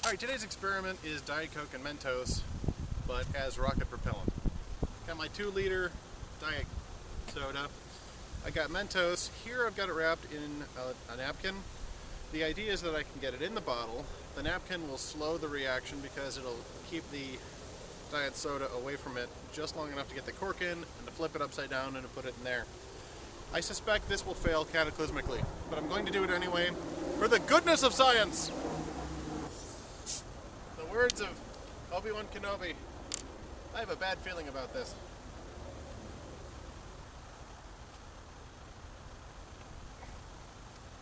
Alright, today's experiment is Diet Coke and Mentos, but as rocket propellant. Got my 2-liter Diet soda. I got Mentos. Here I've got it wrapped in a napkin. The idea is that I can get it in the bottle. The napkin will slow the reaction because it'll keep the Diet soda away from it just long enough to get the cork in and to flip it upside down and to put it in there. I suspect this will fail cataclysmically, but I'm going to do it anyway for the goodness of science! The words of Obi-Wan Kenobi. I have a bad feeling about this.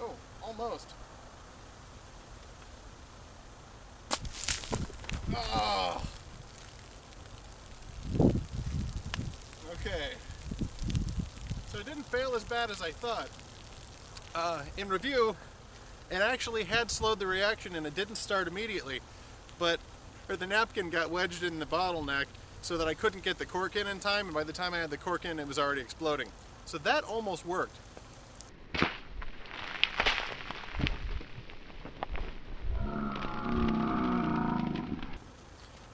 Oh, almost. Oh. Okay. So it didn't fail as bad as I thought. In review, it actually had slowed the reaction and it didn't start immediately. But the napkin got wedged in the bottleneck so that I couldn't get the cork in time, and by the time I had the cork in, it was already exploding. So that almost worked.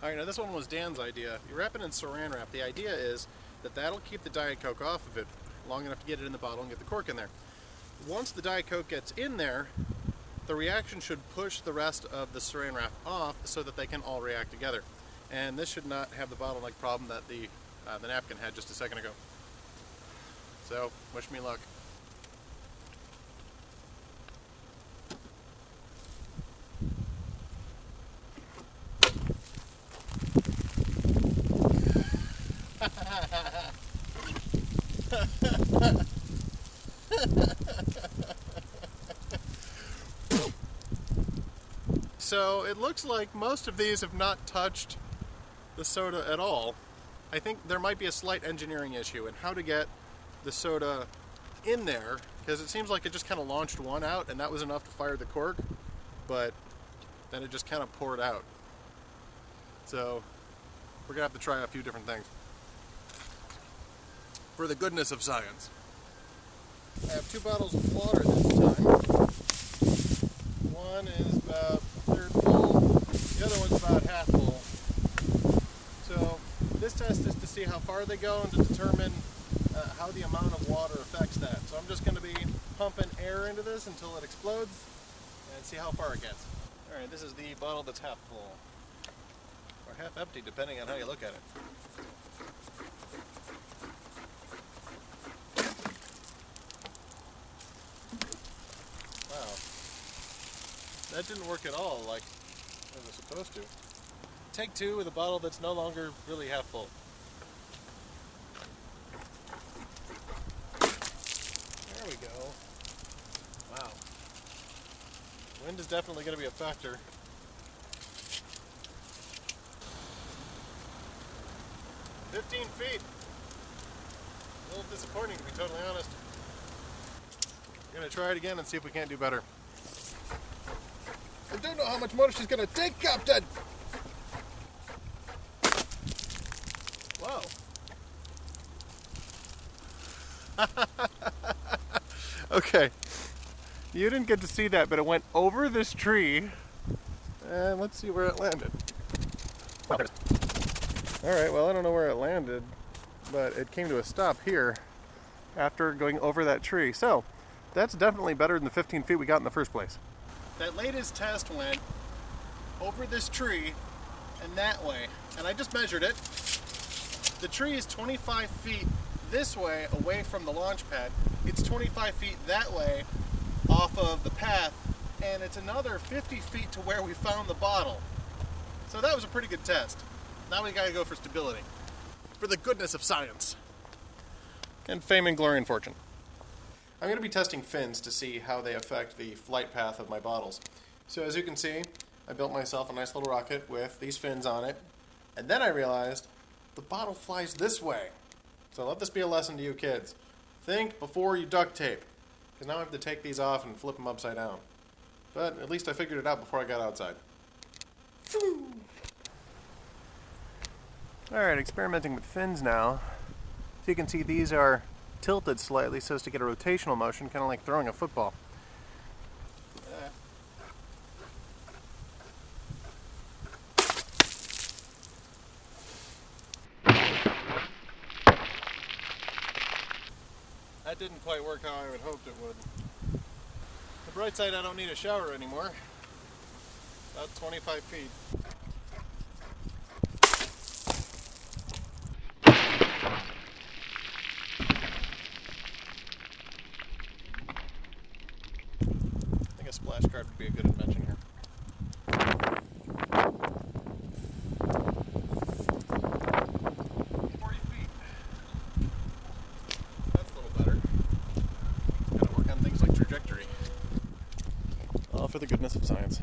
Alright, now this one was Dan's idea. You wrap it in saran wrap. The idea is that that'll keep the Diet Coke off of it long enough to get it in the bottle and get the cork in there. Once the Diet Coke gets in there, the reaction should push the rest of the saran wrap off so that they can all react together. And this should not have the bottleneck problem that the napkin had just a second ago. So, wish me luck. So it looks like most of these have not touched the soda at all. I think there might be a slight engineering issue in how to get the soda in there, because it seems like it just kind of launched one out and that was enough to fire the cork, but then it just kind of poured out. So we're gonna have to try a few different things for the goodness of science. I have 2 bottles of water this time. One is about third full, the other one's about half full. So this test is to see how far they go and to determine how the amount of water affects that. So I'm just going to be pumping air into this until it explodes and see how far it gets. Alright, this is the bottle that's half full. Or half empty, depending on how you look at it. Wow. That didn't work at all like it was supposed to. Take 2 with a bottle that's no longer really half full. There we go. Wow. Wind is definitely going to be a factor. "15 feet. A little disappointing, to be totally honest. We're going to try it again and see if we can't do better. I don't know how much more she's going to take, Captain! Whoa. Okay. You didn't get to see that, but it went over this tree. And let's see where it landed. Alright, well, I don't know where it landed, but it came to a stop here after going over that tree. So, that's definitely better than the 15 feet we got in the first place. That latest test went over this tree and that way, and I just measured it. The tree is 25 feet this way away from the launch pad. It's 25 feet that way off of the path, and it's another 50 feet to where we found the bottle. So that was a pretty good test. Now we gotta go for stability. For the goodness of science. And fame and glory and fortune. I'm going to be testing fins to see how they affect the flight path of my bottles. So as you can see, I built myself a nice little rocket with these fins on it, and then I realized the bottle flies this way. So let this be a lesson to you kids. Think before you duct tape, because now I have to take these off and flip them upside down. But at least I figured it out before I got outside. Alright, experimenting with fins now. So you can see these are tilted slightly so as to get a rotational motion, kind of like throwing a football. that didn't quite work how I would hoped it would. The bright side, I don't need a shower anymore. About 25 feet. I think a splash guard would be a good invention here. 40 feet. That's a little better. Gotta work on things like trajectory. All for the goodness of science.